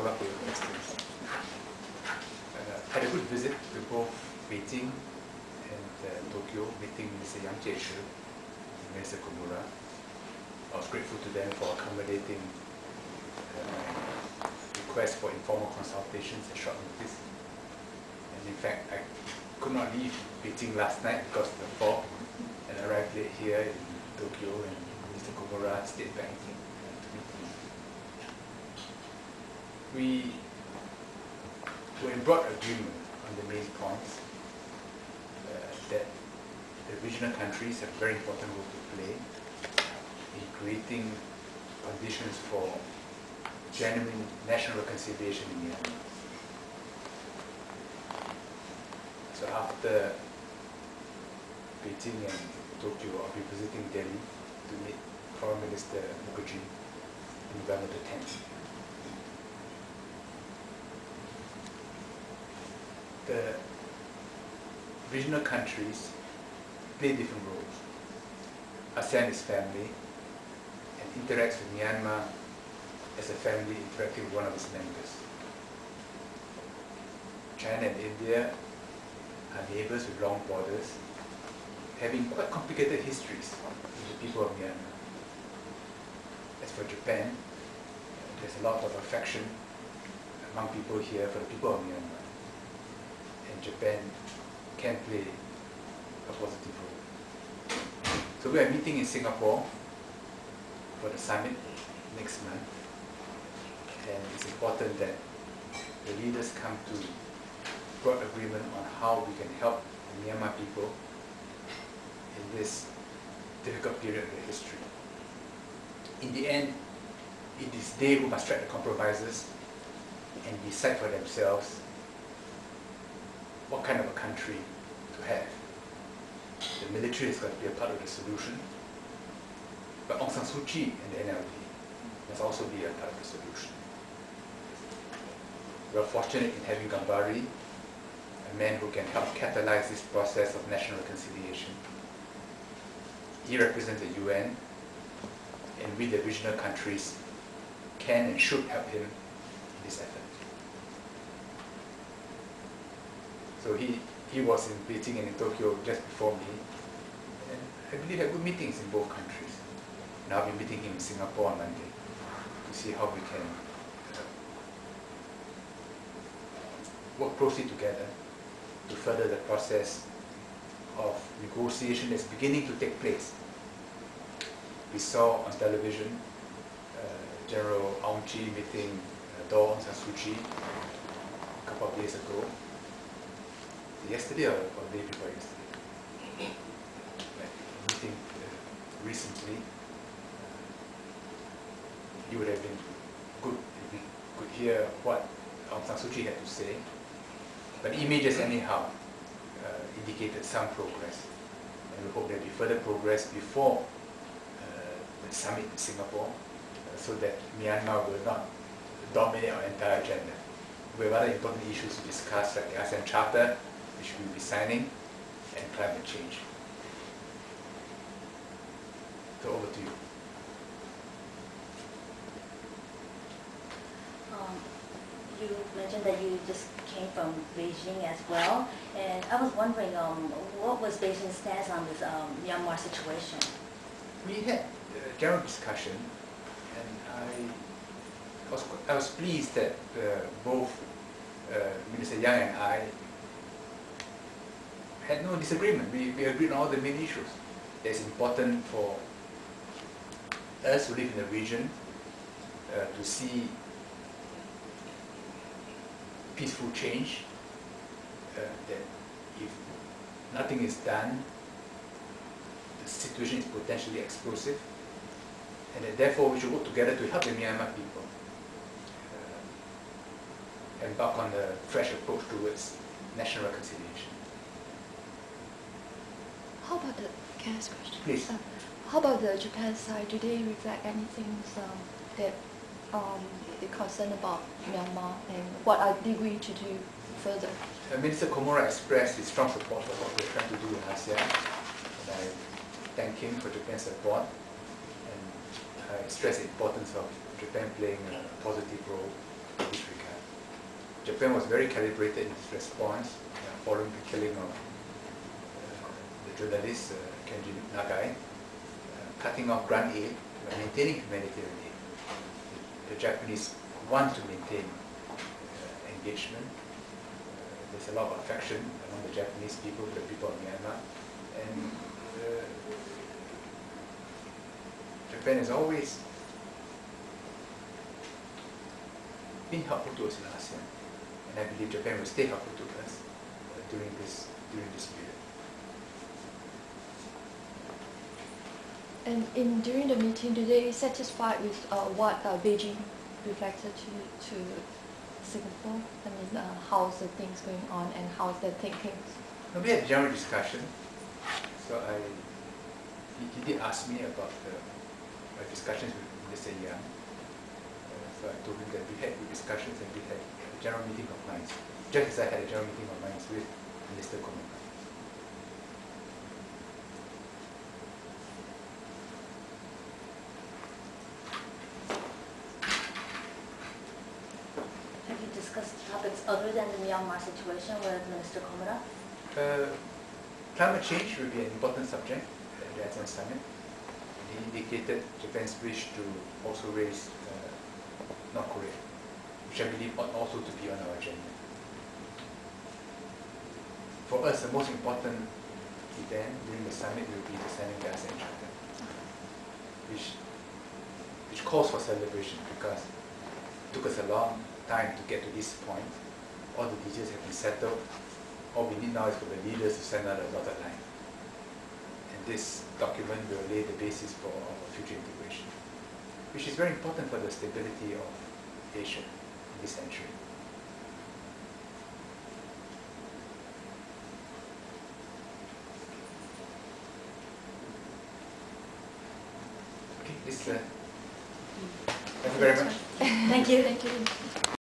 lot for your questions. Had a good visit to both Beijing and Tokyo, meeting Minister Yang and Minister Komura. I was grateful to them for accommodating my request for informal consultations at short notice. And in fact, I could not leave Beijing last night because of the fog, and arrived late here in Tokyo, and Minister Komura stayed back to meet me. We were in broad agreement on the main points that the regional countries have a very important role to play in creating conditions for genuine national reconciliation in Myanmar. So after Beijing and Tokyo, I'll be visiting Delhi to meet Foreign Minister Mukherjee on November the 10th. The regional countries play different roles. ASEAN is family and interacts with Myanmar as a family interacting with one of its members. China and India are neighbors with long borders, having quite complicated histories with the people of Myanmar. As for Japan, there's a lot of affection among people here for the people of Myanmar. And Japan can play a positive role. So we are meeting in Singapore for the summit next month, and it's important that the leaders come to broad agreement on how we can help the Myanmar people in this difficult period of their history. In the end, it is they who must strike the compromises and decide for themselves what kind of a country to have. The military is going to be a part of the solution, but Aung San Suu Kyi and the NLD must also be a part of the solution. We are fortunate in having Gambari, a man who can help catalyze this process of national reconciliation. He represents the UN, and we, the regional countries, can and should help him in this effort. So he was in Beijing and in Tokyo just before me, and I believe had good meetings in both countries. And I'll be meeting him in Singapore on Monday to see how we can work closely together to further the process of negotiation that's beginning to take place. We saw on television General Aung Chi meeting Aung San Suu Kyi a couple of days ago. Yesterday or the day before yesterday. Meeting recently. It would have been good if we could hear what Aung San Suu Kyi had to say. But images anyhow indicated some progress. And we hope there will be further progress before the summit in Singapore, so that Myanmar will not dominate our entire agenda. We have other important issues to discuss, like the ASEAN Charter, which we will be signing, and climate change. So over to you. You mentioned that you just came from Beijing as well, and I was wondering what was Beijing's stance on this Myanmar situation? We had a general discussion, and I was pleased that both Minister Yang and I had no disagreement. We agreed on all the main issues. It's important for us who live in the region to see peaceful change, that if nothing is done, the situation is potentially explosive, and that therefore we should work together to help the Myanmar people embark on a fresh approach towards national reconciliation. How about the, can I ask a question? Please. How about the Japan side? Do they reflect anything that they're concerned about Myanmar, and what are they going to do further? Minister Komura expressed his strong support for what we're trying to do in ASEAN, and I thank him for Japan's support, and I stress the importance of Japan playing a positive role in this regard. Japan was very calibrated in its response following the killing of the journalist Kenji Nagai, cutting off grant aid, maintaining humanitarian aid. The Japanese want to maintain engagement. There's a lot of affection among the Japanese people, the people of Myanmar, and Japan has always been helpful to us in ASEAN, and I believe Japan will stay helpful to us during this period. And during the meeting, did they satisfied with what Beijing reflected to Singapore? I mean, how's the things going on and how's their thinking? No, we had a general discussion. So he did ask me about my discussions with Minister Yeo. So I told him that we had good discussions and we had a general meeting of minds. Just as I had a general meeting of minds with Minister Yeo. Have you discussed topics other than the Myanmar situation with Minister Komura? Climate change will be an important subject at the ASEAN Summit. He indicated Japan's wish to also raise North Korea, which I believe ought also to be on our agenda. For us, the most important event during the summit will be the signing of the ASEAN Charter, which calls for celebration because it took us a long time to get to this point. All the details have been settled. All we need now is for the leaders to send out a dotted line. And this document will lay the basis for our future integration, which is very important for the stability of Asia in this century. Okay, thank you very much. Thank you. Thank you.